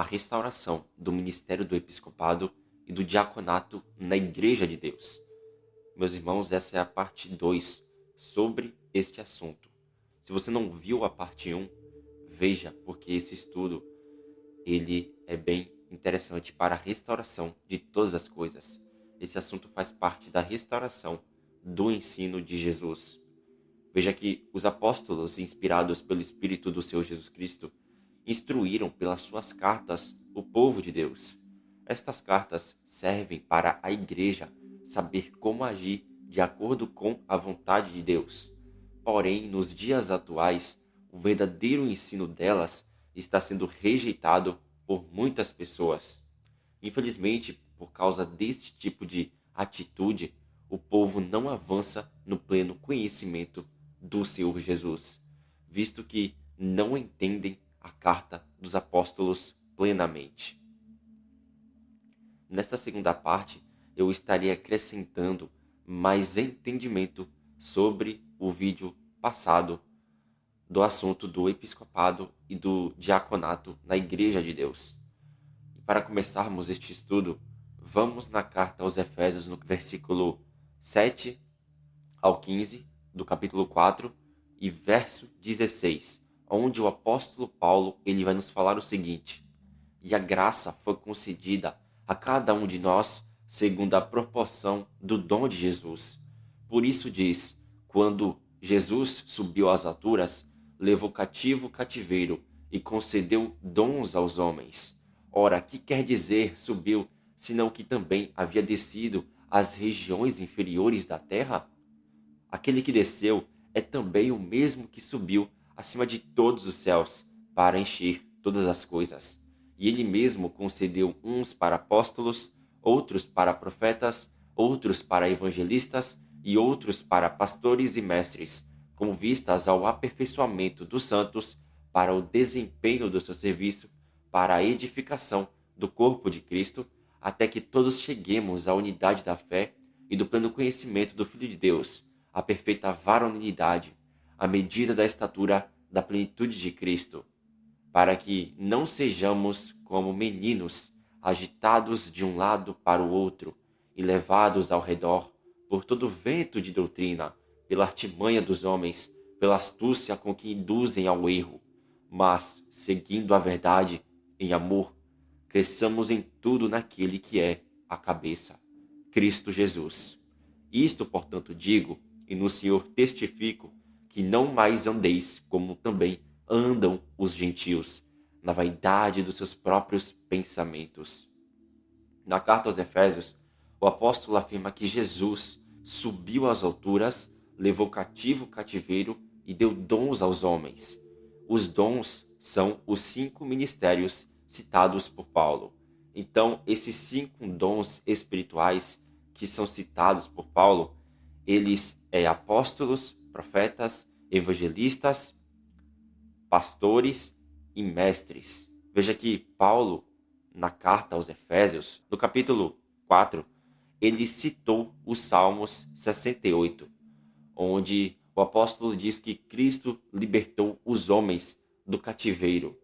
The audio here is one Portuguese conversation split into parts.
a restauração do ministério do episcopado e do diaconato na Igreja de Deus. Meus irmãos, essa é a parte 2 sobre este assunto. Se você não viu a parte 1, veja, porque esse estudo ele é bem interessante para a restauração de todas as coisas. Esse assunto faz parte da restauração do ensino de Jesus. Veja que os apóstolos, inspirados pelo Espírito do Senhor Jesus Cristo, instruíram pelas suas cartas o povo de Deus. Estas cartas servem para a igreja saber como agir de acordo com a vontade de Deus. Porém, nos dias atuais, o verdadeiro ensino delas está sendo rejeitado por muitas pessoas. Infelizmente, por causa deste tipo de atitude, o povo não avança no pleno conhecimento do Senhor Jesus, visto que não entendem a carta dos apóstolos plenamente. Nesta segunda parte, eu estarei acrescentando mais entendimento sobre o vídeo passado do assunto do episcopado e do diaconato na Igreja de Deus. E para começarmos este estudo, vamos na carta aos Efésios, no versículo 7 ao 15 do capítulo 4 e verso 16, onde o apóstolo Paulo ele vai nos falar o seguinte: e a graça foi concedida a cada um de nós segundo a proporção do dom de Jesus. Por isso diz: quando Jesus subiu às alturas, levou cativo o cativeiro e concedeu dons aos homens. Ora, que quer dizer subiu, senão que também havia descido às regiões inferiores da terra? Aquele que desceu é também o mesmo que subiu acima de todos os céus para encher todas as coisas. E ele mesmo concedeu uns para apóstolos, outros para profetas, outros para evangelistas e outros para pastores e mestres, com vistas ao aperfeiçoamento dos santos, para o desempenho do seu serviço, para a edificação do corpo de Cristo, até que todos cheguemos à unidade da fé e do pleno conhecimento do Filho de Deus, a perfeita varonilidade, à medida da estatura da plenitude de Cristo, para que não sejamos como meninos, agitados de um lado para o outro e levados ao redor por todo vento de doutrina, pela artimanha dos homens, pela astúcia com que induzem ao erro, mas, seguindo a verdade em amor, cresçamos em tudo naquele que é a cabeça, Cristo Jesus. Isto, portanto, digo, e no Senhor testifico, que não mais andeis como também andam os gentios, na vaidade dos seus próprios pensamentos. Na carta aos Efésios, o apóstolo afirma que Jesus subiu às alturas, levou cativo o cativeiro e deu dons aos homens. Os dons são os 5 ministérios citados por Paulo. Então, esses 5 dons espirituais que são citados por Paulo, eles apóstolos, profetas, evangelistas, pastores e mestres. Veja que Paulo, na carta aos Efésios, no capítulo 4, ele citou os Salmos 68, onde o apóstolo diz que Cristo libertou os homens do cativeiro.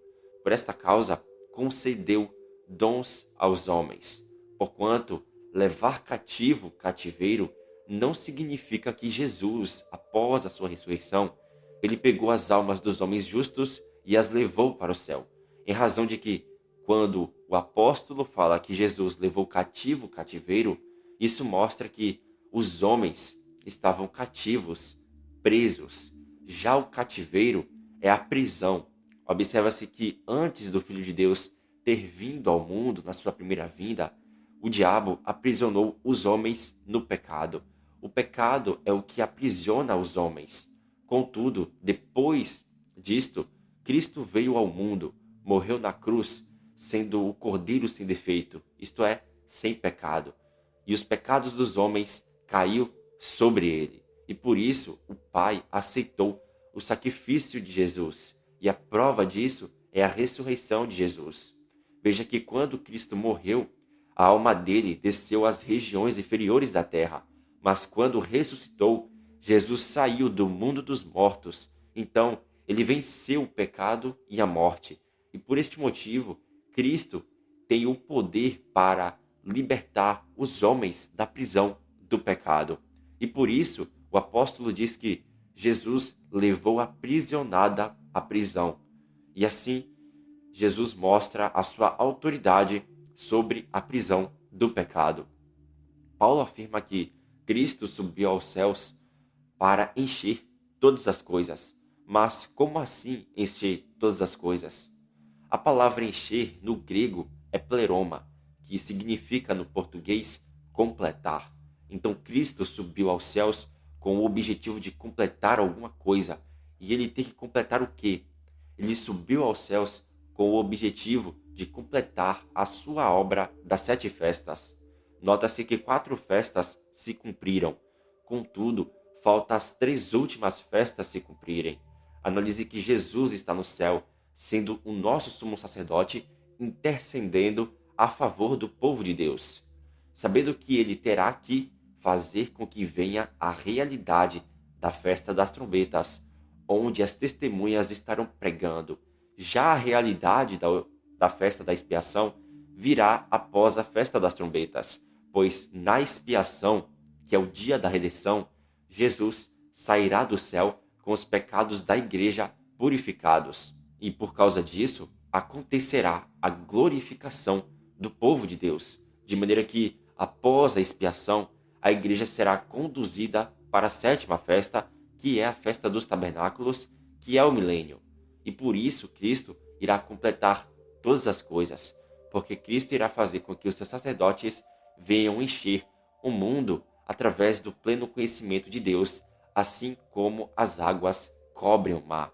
Por esta causa, concedeu dons aos homens. Porquanto, levar cativo o cativeiro não significa que Jesus, após a sua ressurreição, ele pegou as almas dos homens justos e as levou para o céu. Em razão de que, quando o apóstolo fala que Jesus levou cativo o cativeiro, isso mostra que os homens estavam cativos, presos. Já o cativeiro é a prisão. Observa-se que antes do Filho de Deus ter vindo ao mundo na sua primeira vinda, o diabo aprisionou os homens no pecado. O pecado é o que aprisiona os homens. Contudo, depois disto, Cristo veio ao mundo, morreu na cruz, sendo o Cordeiro sem defeito, isto é, sem pecado. E os pecados dos homens caiu sobre ele. E por isso o Pai aceitou o sacrifício de Jesus. E a prova disso é a ressurreição de Jesus. Veja que quando Cristo morreu, a alma dele desceu às regiões inferiores da terra. Mas quando ressuscitou, Jesus saiu do mundo dos mortos. Então, ele venceu o pecado e a morte. E por este motivo, Cristo tem o poder para libertar os homens da prisão do pecado. E por isso, o apóstolo diz que Jesus levou a aprisionada à prisão. E assim, Jesus mostra a sua autoridade sobre a prisão do pecado. Paulo afirma que Cristo subiu aos céus para encher todas as coisas. Mas como assim encher todas as coisas? A palavra encher no grego é pleroma, que significa no português completar. Então Cristo subiu aos céus com o objetivo de completar alguma coisa. E ele tem que completar o quê? Ele subiu aos céus com o objetivo de completar a sua obra das 7 festas. Nota-se que 4 festas se cumpriram. Contudo, falta as 3 últimas festas se cumprirem. Analise que Jesus está no céu, sendo o nosso sumo sacerdote, intercedendo a favor do povo de Deus, sabendo que ele terá que fazer com que venha a realidade da festa das trombetas, onde as testemunhas estarão pregando. Já a realidade da festa da expiação virá após a festa das trombetas, pois na expiação, que é o dia da redenção, Jesus sairá do céu com os pecados da igreja purificados. E por causa disso, acontecerá a glorificação do povo de Deus, de maneira que, após a expiação, a igreja será conduzida para a 7ª festa, que é a festa dos tabernáculos, que é o milênio. E por isso Cristo irá completar todas as coisas, porque Cristo irá fazer com que os seus sacerdotes venham encher o mundo através do pleno conhecimento de Deus, assim como as águas cobrem o mar.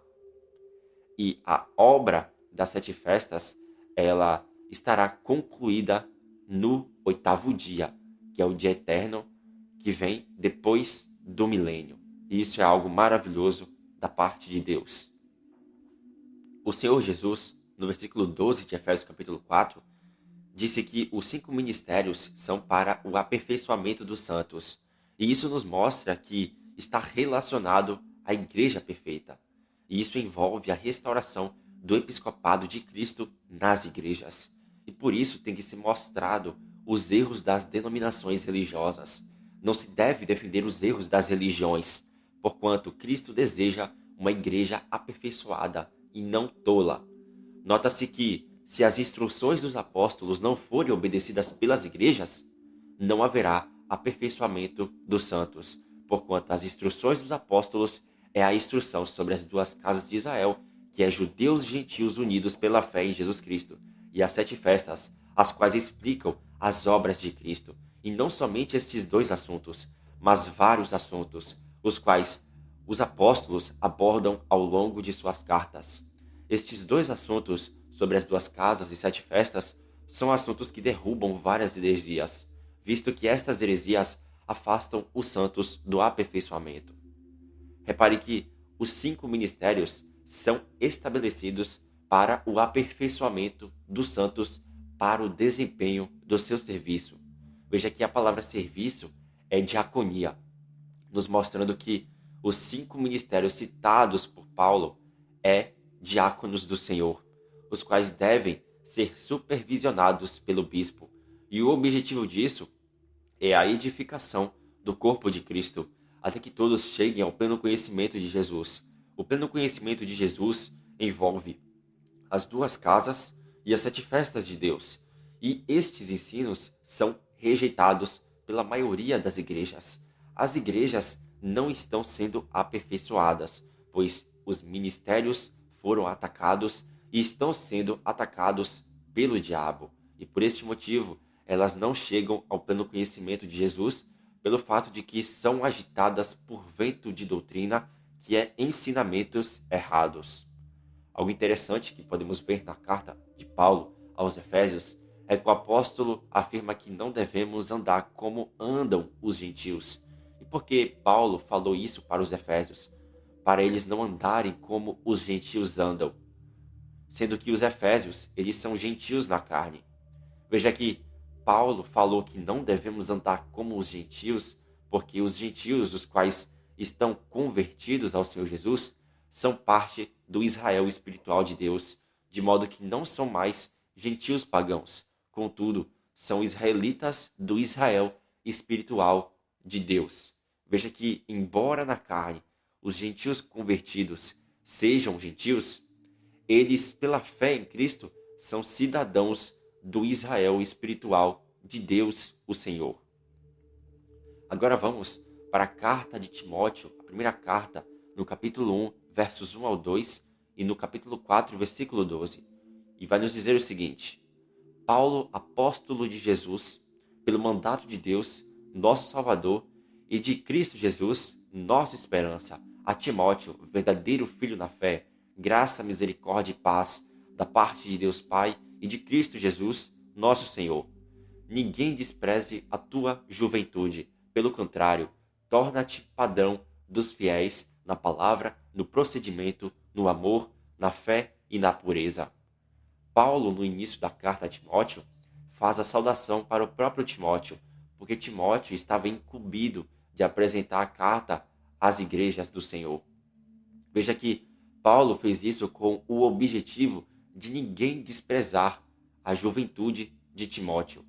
E a obra das 7 festas, ela estará concluída no 8º dia, que é o dia eterno, que vem depois do milênio. E isso é algo maravilhoso da parte de Deus. O Senhor Jesus, no versículo 12 de Efésios capítulo 4, disse que os 5 ministérios são para o aperfeiçoamento dos santos. E isso nos mostra que está relacionado à igreja perfeita. E isso envolve a restauração do episcopado de Cristo nas igrejas. E por isso tem que ser mostrado os erros das denominações religiosas. Não se deve defender os erros das religiões, porquanto Cristo deseja uma igreja aperfeiçoada e não tola. Nota-se que, se as instruções dos apóstolos não forem obedecidas pelas igrejas, não haverá aperfeiçoamento dos santos, porquanto as instruções dos apóstolos é a instrução sobre as 2 casas de Israel, que é judeus e gentios unidos pela fé em Jesus Cristo, e as 7 festas, as quais explicam as obras de Cristo, e não somente estes 2 assuntos, mas vários assuntos, os quais os apóstolos abordam ao longo de suas cartas. Estes 2 assuntos sobre as 2 casas e 7 festas são assuntos que derrubam várias heresias, visto que estas heresias afastam os santos do aperfeiçoamento. Repare que os 5 ministérios são estabelecidos para o aperfeiçoamento dos santos para o desempenho do seu serviço. Veja que a palavra serviço é diaconia, nos mostrando que os 5 ministérios citados por Paulo é diáconos do Senhor, os quais devem ser supervisionados pelo bispo. E o objetivo disso é a edificação do corpo de Cristo, até que todos cheguem ao pleno conhecimento de Jesus. O pleno conhecimento de Jesus envolve as 2 casas e as 7 festas de Deus. E estes ensinos são rejeitados pela maioria das igrejas. As igrejas não estão sendo aperfeiçoadas, pois os ministérios foram atacados e estão sendo atacados pelo diabo. E por este motivo, elas não chegam ao pleno conhecimento de Jesus, pelo fato de que são agitadas por vento de doutrina, que é ensinamentos errados. Algo interessante que podemos ver na carta de Paulo aos Efésios é que o apóstolo afirma que não devemos andar como andam os gentios. E por que Paulo falou isso para os Efésios? Para eles não andarem como os gentios andam, sendo que os Efésios, eles são gentios na carne. Veja que Paulo falou que não devemos andar como os gentios, porque os gentios, os quais estão convertidos ao Senhor Jesus, são parte do Israel espiritual de Deus, de modo que não são mais gentios pagãos. Contudo, são israelitas do Israel espiritual de Deus. Veja que, embora na carne os gentios convertidos sejam gentios, eles, pela fé em Cristo, são cidadãos do Israel espiritual de Deus, o Senhor. Agora vamos para a carta de Timóteo, a primeira carta, no capítulo 1, versos 1 ao 2, e no capítulo 4, versículo 12. E vai nos dizer o seguinte: Paulo, apóstolo de Jesus, pelo mandato de Deus, nosso Salvador, e de Cristo Jesus, nossa esperança, a Timóteo, verdadeiro filho na fé, graça, misericórdia e paz, da parte de Deus Pai e de Cristo Jesus, nosso Senhor. Ninguém despreze a tua juventude, pelo contrário, torna-te padrão dos fiéis na palavra, no procedimento, no amor, na fé e na pureza. Paulo, no início da carta a Timóteo, faz a saudação para o próprio Timóteo, porque Timóteo estava incumbido de apresentar a carta às igrejas do Senhor. Veja que Paulo fez isso com o objetivo de ninguém desprezar a juventude de Timóteo,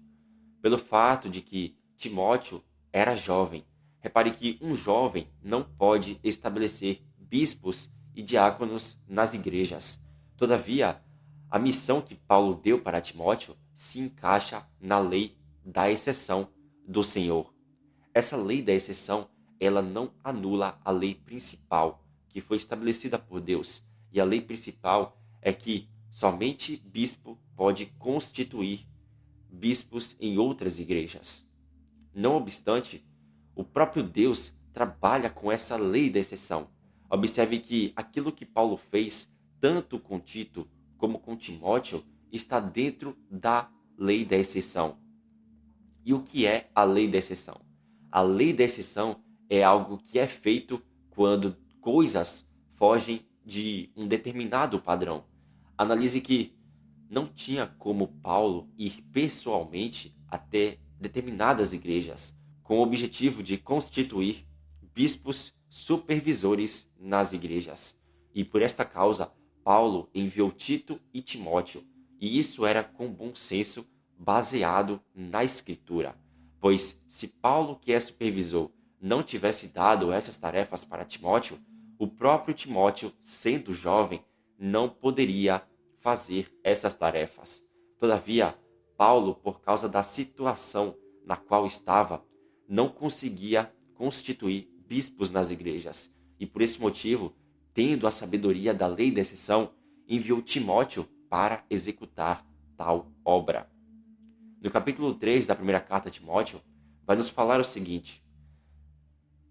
pelo fato de que Timóteo era jovem. Repare que um jovem não pode estabelecer bispos e diáconos nas igrejas. Todavia, a missão que Paulo deu para Timóteo se encaixa na lei da exceção do Senhor. Essa lei da exceção, ela não anula a lei principal que foi estabelecida por Deus. E a lei principal é que somente bispo pode constituir bispos em outras igrejas. Não obstante, o próprio Deus trabalha com essa lei da exceção. Observe que aquilo que Paulo fez, tanto com Tito como com Timóteo, está dentro da lei da exceção. E o que é a lei da exceção? A lei da exceção é algo que é feito quando coisas fogem de um determinado padrão. Analise que não tinha como Paulo ir pessoalmente até determinadas igrejas, com o objetivo de constituir bispos supervisores nas igrejas. E por esta causa, Paulo enviou Tito e Timóteo, e isso era com bom senso, baseado na Escritura. Pois se Paulo, que é supervisor, não tivesse dado essas tarefas para Timóteo, o próprio Timóteo, sendo jovem, não poderia fazer essas tarefas. Todavia, Paulo, por causa da situação na qual estava, não conseguia constituir bispos nas igrejas. E por esse motivo, tendo a sabedoria da lei da exceção, enviou Timóteo para executar tal obra. No capítulo 3 da primeira carta a Timóteo, vai nos falar o seguinte: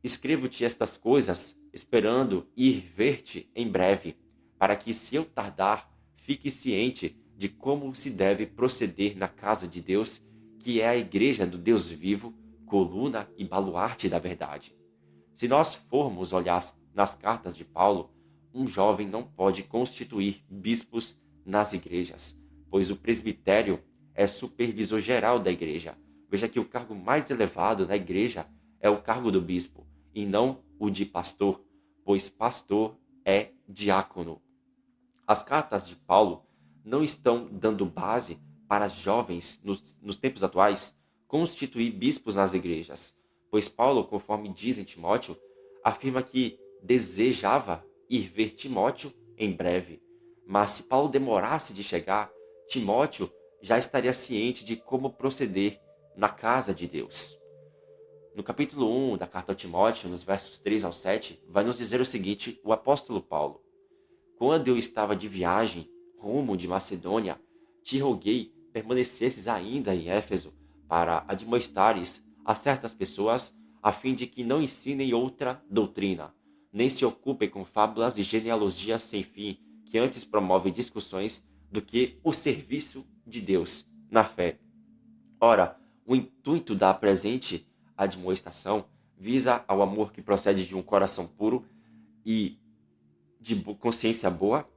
Escrevo-te estas coisas, esperando ir ver-te em breve, para que, se eu tardar, fique ciente de como se deve proceder na casa de Deus, que é a igreja do Deus vivo, coluna e baluarte da verdade. Se nós formos olhar nas cartas de Paulo, um jovem não pode constituir bispos nas igrejas, pois o presbitério é supervisor geral da igreja. Veja que o cargo mais elevado na igreja é o cargo do bispo, e não o de pastor, pois pastor é diácono. As cartas de Paulo não estão dando base para jovens, nos tempos atuais, constituir bispos nas igrejas, pois Paulo, conforme diz em Timóteo, afirma que desejava ir ver Timóteo em breve. Mas se Paulo demorasse de chegar, Timóteo já estaria ciente de como proceder na casa de Deus. No capítulo 1 da carta a Timóteo, nos versos 3 ao 7, vai nos dizer o seguinte, o apóstolo Paulo: Quando eu estava de viagem, rumo de Macedônia, te roguei permanecesses ainda em Éfeso, para admoestares a certas pessoas, a fim de que não ensinem outra doutrina, nem se ocupem com fábulas e genealogias sem fim, que antes promovem discussões do que o serviço de Deus na fé. Ora, o intuito da presente admoestação visa ao amor que procede de um coração puro e de consciência boa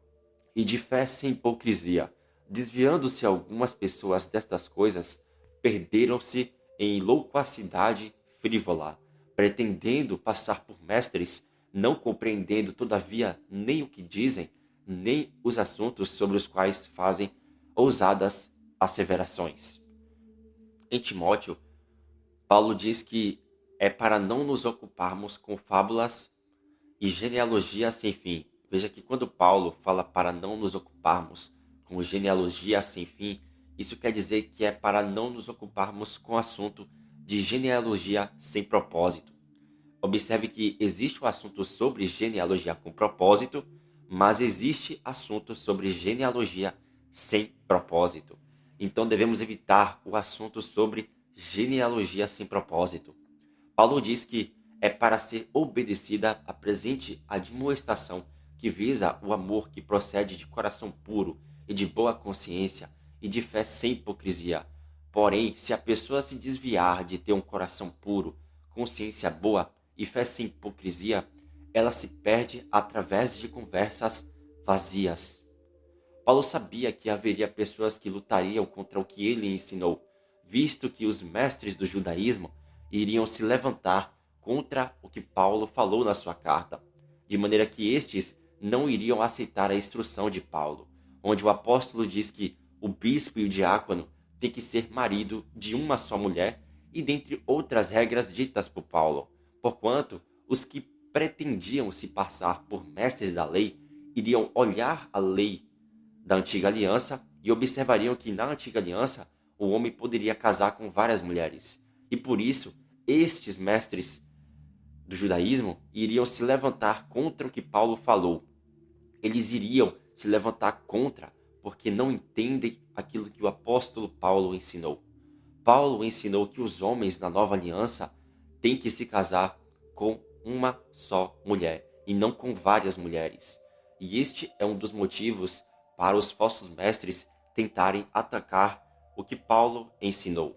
e de fé sem hipocrisia. Desviando-se algumas pessoas destas coisas, perderam-se em loquacidade frívola, pretendendo passar por mestres, não compreendendo todavia nem o que dizem, nem os assuntos sobre os quais fazem ousadas asseverações. Em Timóteo, Paulo diz que é para não nos ocuparmos com fábulas e genealogia sem fim. Veja que quando Paulo fala para não nos ocuparmos com genealogia sem fim, isso quer dizer que é para não nos ocuparmos com o assunto de genealogia sem propósito. Observe que existe o assunto sobre genealogia com propósito, mas existe assunto sobre genealogia sem propósito. Então devemos evitar o assunto sobre genealogia sem propósito. Paulo diz que é para ser obedecida a presente admoestação que visa o amor que procede de coração puro e de boa consciência e de fé sem hipocrisia. Porém, se a pessoa se desviar de ter um coração puro, consciência boa e fé sem hipocrisia, ela se perde através de conversas vazias. Paulo sabia que haveria pessoas que lutariam contra o que ele ensinou, visto que os mestres do judaísmo iriam se levantar contra o que Paulo falou na sua carta, de maneira que estes não iriam aceitar a instrução de Paulo, onde o apóstolo diz que o bispo e o diácono têm que ser marido de uma só mulher, e dentre outras regras ditas por Paulo, porquanto os que pretendiam se passar por mestres da lei iriam olhar a lei da antiga aliança e observariam que na antiga aliança o homem poderia casar com várias mulheres. E por isso, estes mestres do judaísmo iriam se levantar contra o que Paulo falou. Eles iriam se levantar contra, porque não entendem aquilo que o apóstolo Paulo ensinou. Paulo ensinou que os homens na nova aliança têm que se casar com uma só mulher e não com várias mulheres. E este é um dos motivos para os falsos mestres tentarem atacar o que Paulo ensinou.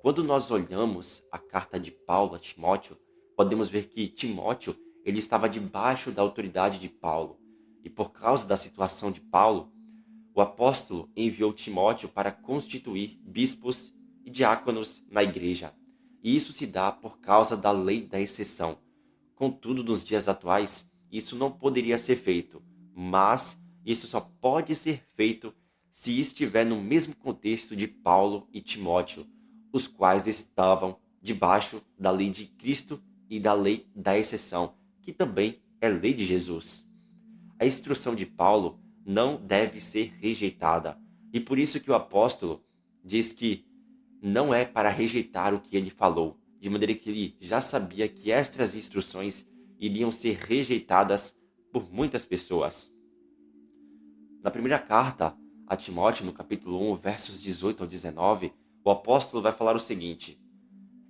Quando nós olhamos a carta de Paulo a Timóteo, podemos ver que Timóteo ele estava debaixo da autoridade de Paulo. E por causa da situação de Paulo, o apóstolo enviou Timóteo para constituir bispos e diáconos na igreja. E isso se dá por causa da lei da exceção. Contudo, nos dias atuais, isso não poderia ser feito, mas isso só pode ser feito se estiver no mesmo contexto de Paulo e Timóteo, os quais estavam debaixo da lei de Cristo e da lei da exceção, que também é lei de Jesus. A instrução de Paulo não deve ser rejeitada, e por isso que o apóstolo diz que não é para rejeitar o que ele falou, de maneira que ele já sabia que estas instruções iriam ser rejeitadas por muitas pessoas. Na primeira carta a Timóteo, no capítulo 1, versos 18 ao 19, o apóstolo vai falar o seguinte: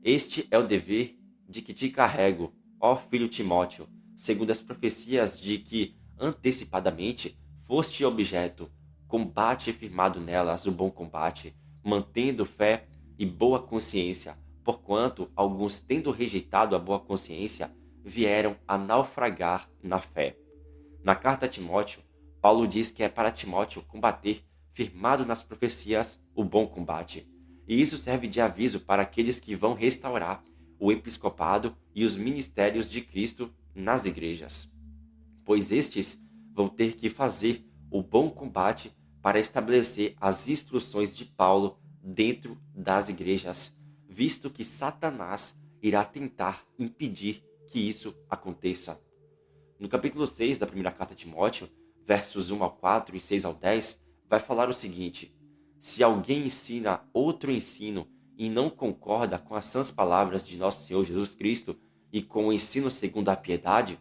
Este é o dever de que te carrego, ó filho Timóteo, segundo as profecias de que antecipadamente foste objeto. Combate firmado nelas o bom combate, mantendo fé e boa consciência, porquanto alguns, tendo rejeitado a boa consciência, vieram a naufragar na fé. Na carta a Timóteo, Paulo diz que é para Timóteo combater, firmado nas profecias, o bom combate. E isso serve de aviso para aqueles que vão restaurar o episcopado e os ministérios de Cristo nas igrejas, pois estes vão ter que fazer o bom combate para estabelecer as instruções de Paulo dentro das igrejas, visto que Satanás irá tentar impedir que isso aconteça. No capítulo 6 da primeira carta a Timóteo, versos 1 ao 4 e 6 ao 10, vai falar o seguinte: Se alguém ensina outro ensino e não concorda com as sãs palavras de nosso Senhor Jesus Cristo e com o ensino segundo a piedade,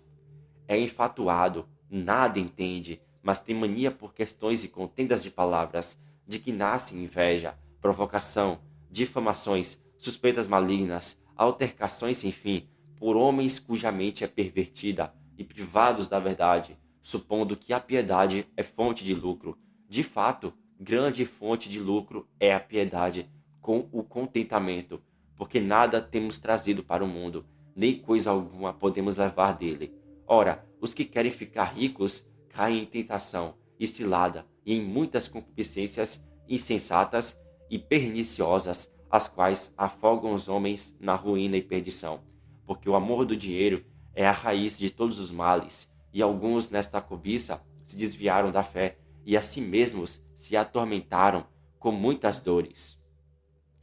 é enfatuado, nada entende, mas tem mania por questões e contendas de palavras, de que nasce inveja, provocação, difamações, suspeitas malignas, altercações sem fim, por homens cuja mente é pervertida e privados da verdade, supondo que a piedade é fonte de lucro. De fato, grande fonte de lucro é a piedade com o contentamento, porque nada temos trazido para o mundo, nem coisa alguma podemos levar dele. Ora, os que querem ficar ricos caem em tentação e cilada e em muitas concupiscências insensatas e perniciosas, as quais afogam os homens na ruína e perdição. Porque o amor do dinheiro é a raiz de todos os males, e alguns nesta cobiça se desviaram da fé e a si mesmos se atormentaram com muitas dores.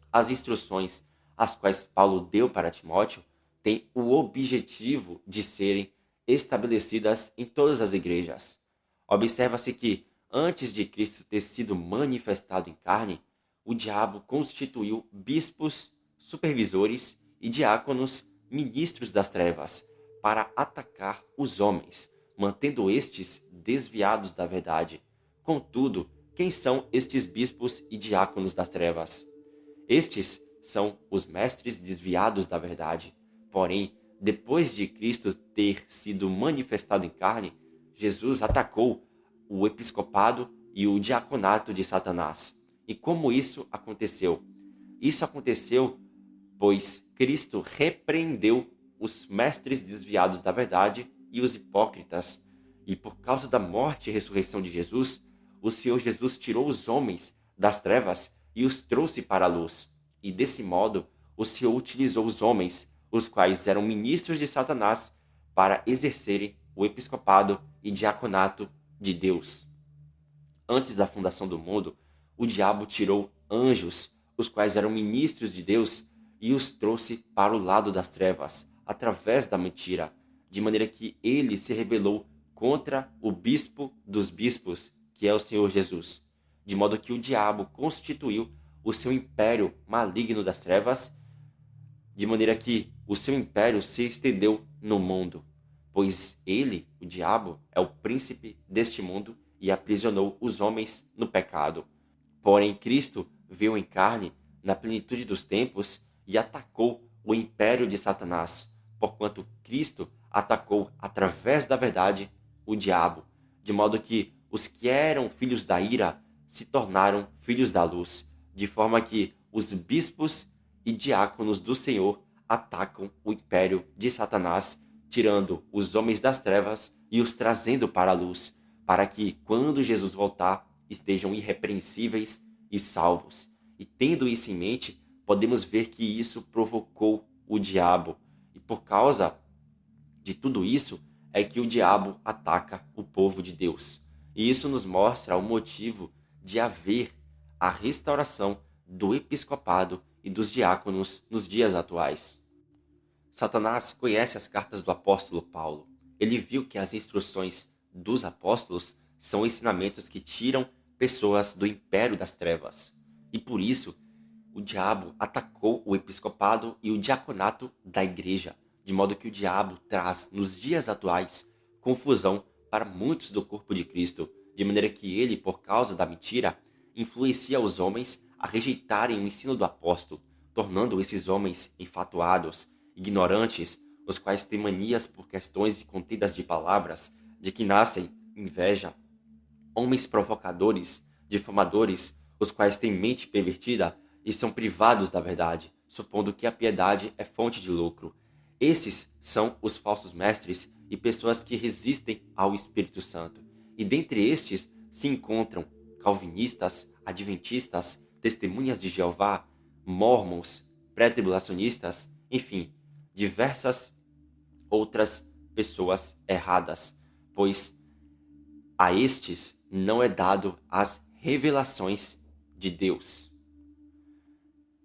As instruções as quais Paulo deu para Timóteo têm o objetivo de serem estabelecidas em todas as igrejas. Observa-se que, antes de Cristo ter sido manifestado em carne, o diabo constituiu bispos, supervisores e diáconos, ministros das trevas, para atacar os homens, mantendo estes desviados da verdade. Contudo, quem são estes bispos e diáconos das trevas? Estes são os mestres desviados da verdade. Porém, depois de Cristo ter sido manifestado em carne, Jesus atacou o episcopado e o diaconato de Satanás. E como isso aconteceu? Isso aconteceu pois Cristo repreendeu os mestres desviados da verdade e os hipócritas. E por causa da morte e ressurreição de Jesus, o Senhor Jesus tirou os homens das trevas e os trouxe para a luz. E desse modo, o Senhor utilizou os homens, os quais eram ministros de Satanás, para exercerem o episcopado e diaconato de Deus. Antes da fundação do mundo, o diabo tirou anjos, os quais eram ministros de Deus, e os trouxe para o lado das trevas, através da mentira, de maneira que ele se rebelou contra o bispo dos bispos, que é o Senhor Jesus, de modo que o diabo constituiu o seu império maligno das trevas, de maneira que o seu império se estendeu no mundo, pois ele, o diabo, é o príncipe deste mundo e aprisionou os homens no pecado. Porém, Cristo veio em carne na plenitude dos tempos e atacou o império de Satanás, porquanto Cristo atacou através da verdade o diabo, de modo que os que eram filhos da ira se tornaram filhos da luz, de forma que os bispos e diáconos do Senhor atacam o império de Satanás, tirando os homens das trevas e os trazendo para a luz, para que, quando Jesus voltar, estejam irrepreensíveis e salvos. E tendo isso em mente, podemos ver que isso provocou o diabo. E por causa de tudo isso, é que o diabo ataca o povo de Deus. E isso nos mostra o motivo de haver a restauração do episcopado e dos diáconos nos dias atuais. Satanás conhece as cartas do apóstolo Paulo. Ele viu que as instruções dos apóstolos são ensinamentos que tiram pessoas do império das trevas. E por isso, o diabo atacou o episcopado e o diaconato da igreja, de modo que o diabo traz, nos dias atuais, confusão para muitos do corpo de Cristo, de maneira que ele, por causa da mentira, influencia os homens a rejeitarem o ensino do apóstolo, tornando esses homens enfatuados, ignorantes, os quais têm manias por questões e contidas de palavras, de que nascem inveja, homens provocadores, difamadores, os quais têm mente pervertida e são privados da verdade, supondo que a piedade é fonte de lucro. Esses são os falsos mestres e pessoas que resistem ao Espírito Santo. E dentre estes se encontram calvinistas, adventistas, testemunhas de Jeová, mórmons, pré-tribulacionistas, enfim, diversas outras pessoas erradas, pois a estes não é dado as revelações de Deus.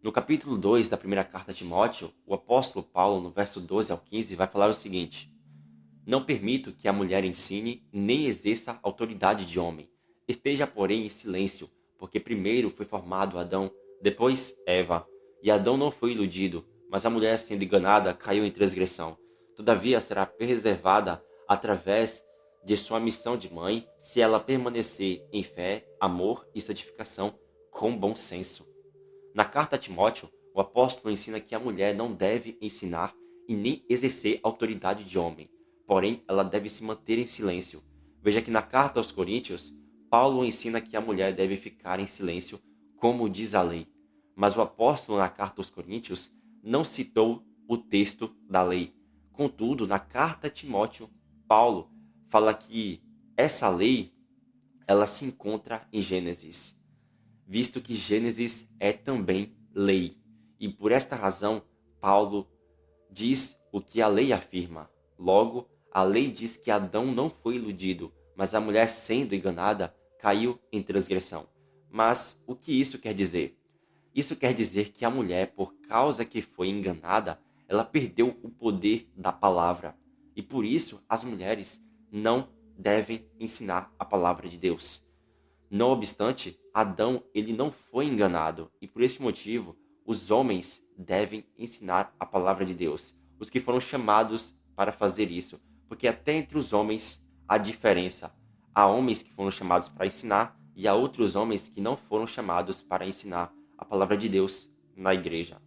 No capítulo 2 da primeira carta a Timóteo, o apóstolo Paulo, no verso 12 ao 15, vai falar o seguinte: Não permito que a mulher ensine nem exerça autoridade de homem. Esteja, porém, em silêncio, porque primeiro foi formado Adão, depois Eva. E Adão não foi iludido, mas a mulher, sendo enganada, caiu em transgressão. Todavia será preservada através de sua missão de mãe, se ela permanecer em fé, amor e santificação com bom senso. Na carta a Timóteo, o apóstolo ensina que a mulher não deve ensinar e nem exercer autoridade de homem, porém ela deve se manter em silêncio. Veja que na carta aos Coríntios, Paulo ensina que a mulher deve ficar em silêncio, como diz a lei. Mas o apóstolo na carta aos Coríntios não citou o texto da lei. Contudo, na carta a Timóteo, Paulo fala que essa lei ela se encontra em Gênesis, visto que Gênesis é também lei. E por esta razão, Paulo diz o que a lei afirma. Logo, a lei diz que Adão não foi iludido, mas a mulher, sendo enganada, caiu em transgressão. Mas o que isso quer dizer? Isso quer dizer que a mulher, por causa que foi enganada, ela perdeu o poder da palavra. E por isso as mulheres não devem ensinar a palavra de Deus. Não obstante, Adão ele não foi enganado e por este motivo os homens devem ensinar a palavra de Deus. Os que foram chamados para fazer isso, porque até entre os homens há diferença. Há homens que foram chamados para ensinar e há outros homens que não foram chamados para ensinar a palavra de Deus na igreja.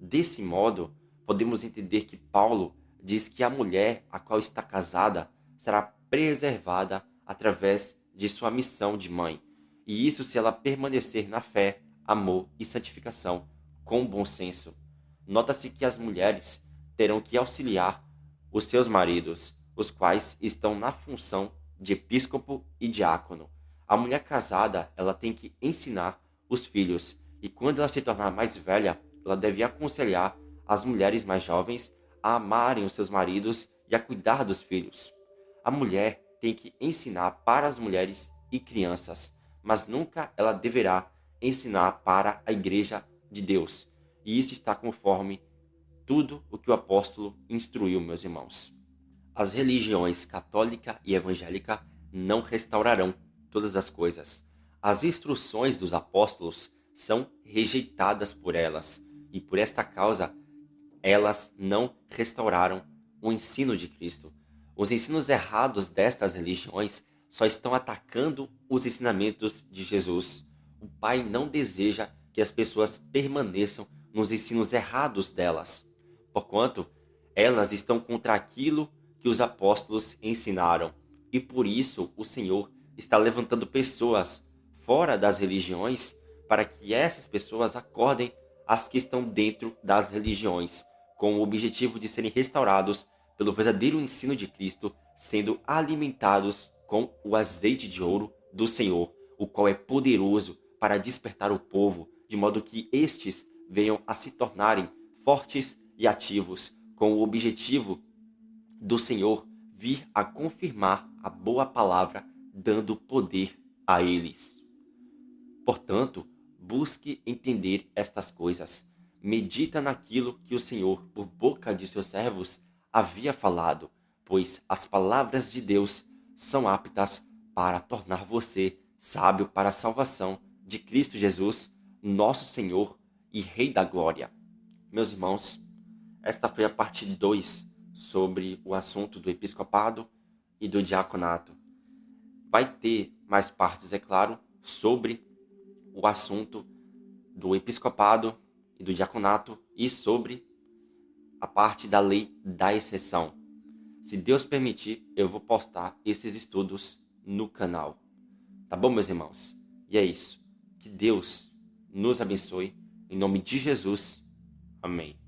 Desse modo, podemos entender que Paulo diz que a mulher a qual está casada será preservada através de sua missão de mãe, e isso se ela permanecer na fé, amor e santificação, com bom senso. Nota-se que as mulheres terão que auxiliar os seus maridos, os quais estão na função de episcopo e diácono. A mulher casada, ela tem que ensinar os filhos, e quando ela se tornar mais velha, ela deve aconselhar as mulheres mais jovens a amarem os seus maridos e a cuidar dos filhos. A mulher tem que ensinar para as mulheres e crianças, mas nunca ela deverá ensinar para a igreja de Deus. E isso está conforme tudo o que o apóstolo instruiu, meus irmãos. As religiões católica e evangélica não restaurarão todas as coisas. As instruções dos apóstolos são rejeitadas por elas, e por esta causa elas não restauraram o ensino de Cristo. Os ensinos errados destas religiões só estão atacando os ensinamentos de Jesus. O Pai não deseja que as pessoas permaneçam nos ensinos errados delas, porquanto elas estão contra aquilo que os apóstolos ensinaram. E por isso o Senhor está levantando pessoas fora das religiões para que essas pessoas acordem as que estão dentro das religiões, com o objetivo de serem restaurados pelo verdadeiro ensino de Cristo, sendo alimentados com o azeite de ouro do Senhor, o qual é poderoso para despertar o povo, de modo que estes venham a se tornarem fortes e ativos, com o objetivo do Senhor vir a confirmar a boa palavra, dando poder a eles. Portanto, busque entender estas coisas. Medita naquilo que o Senhor, por boca de seus servos, havia falado, pois as palavras de Deus são aptas para tornar você sábio para a salvação de Cristo Jesus, nosso Senhor e Rei da Glória. Meus irmãos, esta foi a parte 2 sobre o assunto do episcopado e do diaconato. Vai ter mais partes, é claro, sobre o assunto do episcopado e do diaconato e sobre a parte da lei da exceção. Se Deus permitir, eu vou postar esses estudos no canal. Tá bom, meus irmãos? E é isso. Que Deus nos abençoe. Em nome de Jesus. Amém.